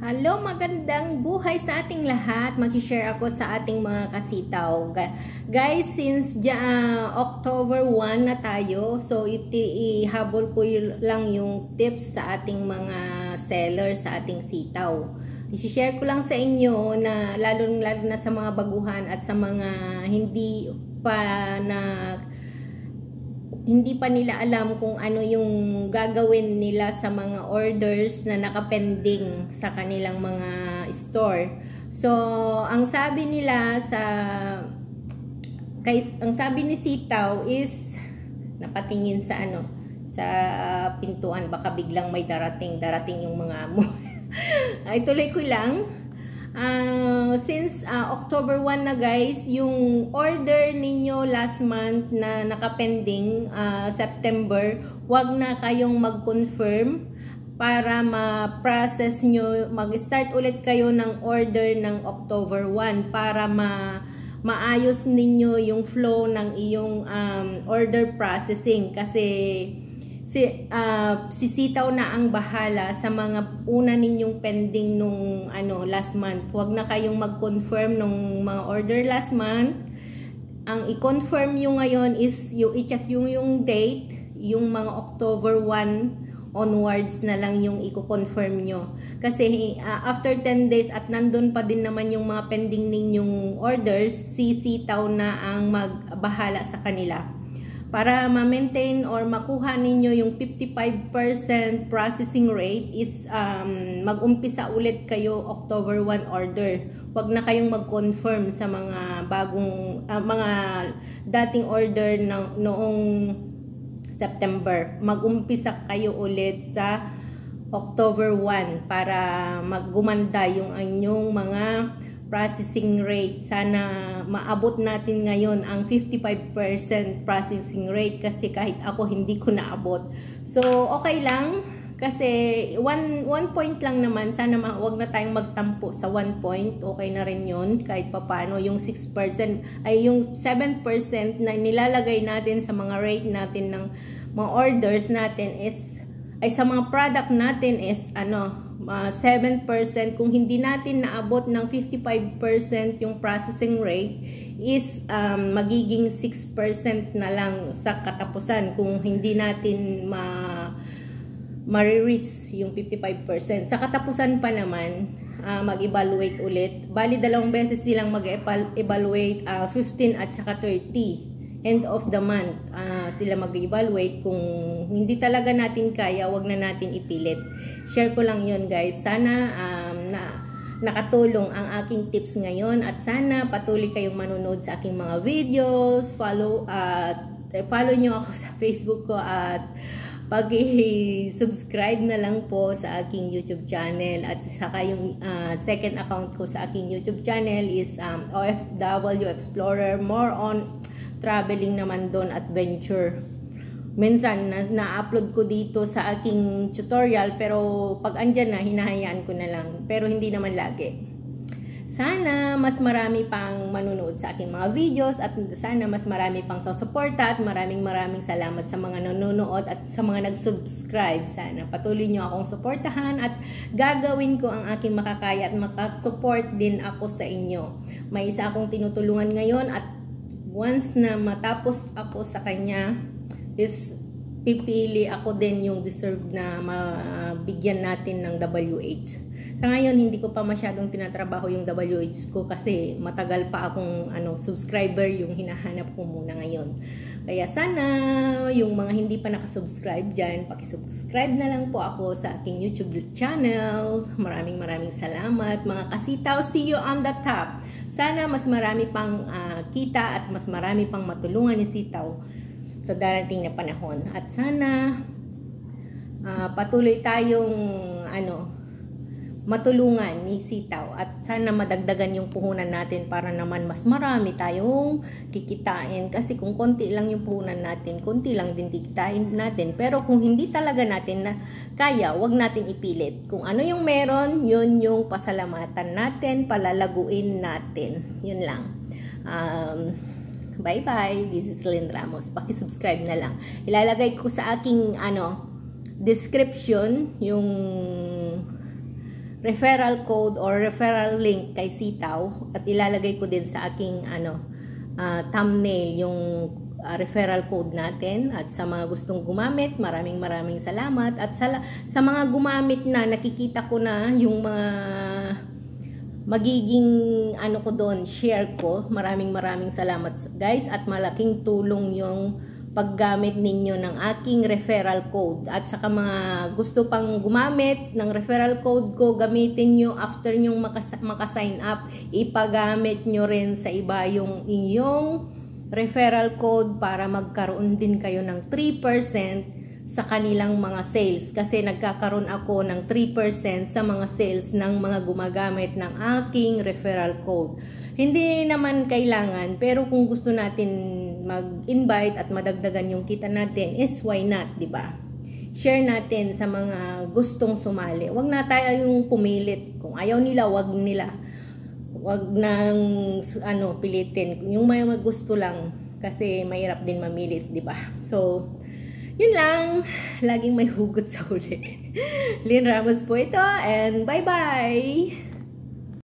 Hello, magandang buhay sa ating lahat. Mag-share ako sa ating mga kasitaw. Guys, since October 1 na tayo, so ihabol ko lang yung tips sa ating mga sellers sa ating sitaw. I-share ko lang sa inyo na lalo na sa mga baguhan at sa mga hindi pa nila alam kung ano yung gagawin nila sa mga orders na nakapending sa kanilang mga store. So, ang sabi nila ang sabi ni Sitaw is napatingin sa sa pintuan, baka biglang may darating yung mga amo. Ay, tuloy ko lang. Since October 1 na guys, yung order ninyo last month na nakapending September, wag na kayong mag-confirm para ma-process nyo, mag-start ulit kayo ng order ng October 1 para maayos ninyo yung flow ng iyong order processing, kasi sisitaw na ang bahala sa mga una ninyong pending nung last month. Huwag na kayong mag-confirm nung mga order last month. Ang i-confirm nyo ngayon is i-check yung date, yung mga October 1 onwards na lang yung i-confirm nyo. Kasi after 10 days at nandun pa din naman yung mga pending ninyong orders, sisitaw na ang magbahala sa kanila. Para ma-maintain or makuha ninyo yung 55% processing rate is mag-umpisa ulit kayo October 1 order. Huwag na kayong mag-confirm sa mga bagong mga dating order noong September. Mag-umpisa kayo ulit sa October 1 para maggumanda yung inyong mga processing rate. Sana maabot natin ngayon ang 55% processing rate, kasi kahit ako hindi ko naabot. So okay lang, kasi one point lang naman. Sana wag na tayong magtampo sa 1 point. Okay na rin yun kahit papano. Yung 6% ay yung 7% na nilalagay natin sa mga rate natin ng mga orders natin ay sa mga product natin is 7%. Kung hindi natin naabot ng 55% yung processing rate is magiging 6% na lang sa katapusan kung hindi natin ma-reach yung 55%. Sa katapusan pa naman, mag-evaluate ulit. Bali, 2 beses silang mag-evaluate, 15 at saka 30. End of the month, sila mag-evaluate. Kung hindi talaga natin kaya, wag na natin ipilit. Share ko lang yun guys. Sana nakatulong ang aking tips ngayon, at sana patuloy kayong manonood sa aking mga videos. Follow nyo ako sa Facebook ko, at pag-subscribe na lang po sa aking YouTube channel. At saka yung second account ko sa aking YouTube channel is OFW Explorer, more on traveling naman doon, adventure. Minsan na-upload ko dito sa aking tutorial, pero pag andyan na, hinahayaan ko na lang. Pero hindi naman lagi. Sana mas marami pang manunood sa aking mga videos, at sana mas marami pang susuporta, at maraming salamat sa mga nanonood at sa mga nag-subscribe. Sana patuloy nyo akong suportahan, at gagawin ko ang aking makakaya at makasupport din ako sa inyo. May isa akong tinutulungan ngayon, at once na matapos ako sa kanya is pipili ako din yung deserve na mabigyan natin ng WH. Sa ngayon, hindi ko pa masyadong tinatrabaho yung WH ko, kasi matagal pa akong subscriber yung hinahanap ko muna ngayon. Kaya sana yung mga hindi pa nakasubscribe dyan, pakisubscribe na lang po ako sa aking YouTube channel. Maraming salamat mga kasitaw. See you on the top. Sana mas marami pang kita at mas marami pang matulungan ni Sitaw sa darating na panahon. At sana patuloy tayong matulungan ni Sitaw, at sana madagdagan yung puhunan natin para naman mas marami tayong kikitain. Kasi kung konti lang yung puhunan natin, konti lang din kikitain natin. Pero kung hindi talaga natin na kaya, wag natin ipilit. Kung ano yung meron, yun yung pasalamatan natin, palalaguin natin. Yun lang. Bye-bye. This is Lynn Ramos. Paki-subscribe na lang. Ilalagay ko sa aking description yung referral code or referral link kay Sitaw at ilalagay ko din sa aking thumbnail yung referral code natin. At sa mga gustong gumamit, maraming salamat. At sa mga gumamit na, nakikita ko na yung mga magiging ko doon, share ko. Maraming salamat guys, at malaking tulong yung paggamit ninyo ng aking referral code. At saka mga gusto pang gumamit ng referral code ko, gamitin nyo after nyong maka-sign up. Ipagamit nyo rin sa iba yung inyong referral code para magkaroon din kayo ng 3% sa kanilang mga sales. Kasi nagkakaroon ako ng 3% sa mga sales ng mga gumagamit ng aking referral code. Hindi naman kailangan, pero kung gusto natin mag-invite at madagdagan yung kita natin, is why not, di ba? Share natin sa mga gustong sumali. Wag na tayo yung pumilit. Kung ayaw nila, wag nila. Wag nang pilitin. Yung may gusto lang, kasi mahirap din mamilit, di ba? So, yun lang. Laging may hugot sa huli. Lynn Ramos po ito, and bye-bye!